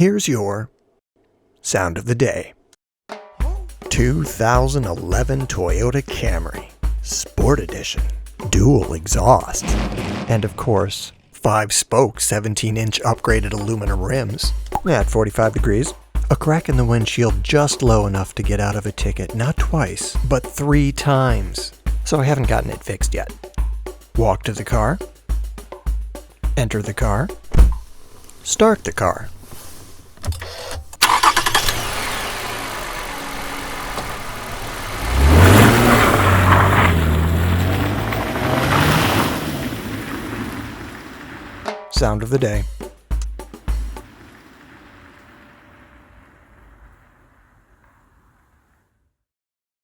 Here's your sound of the day. 2011 Toyota Camry, Sport Edition, dual exhaust, and of course, 5-spoke 17-inch upgraded aluminum rims at 45 degrees. A crack in the windshield just low enough to get out of a ticket, not twice, but 3 times. So I haven't gotten it fixed yet. Walk to the car, enter the car, start the car. Sound of the day.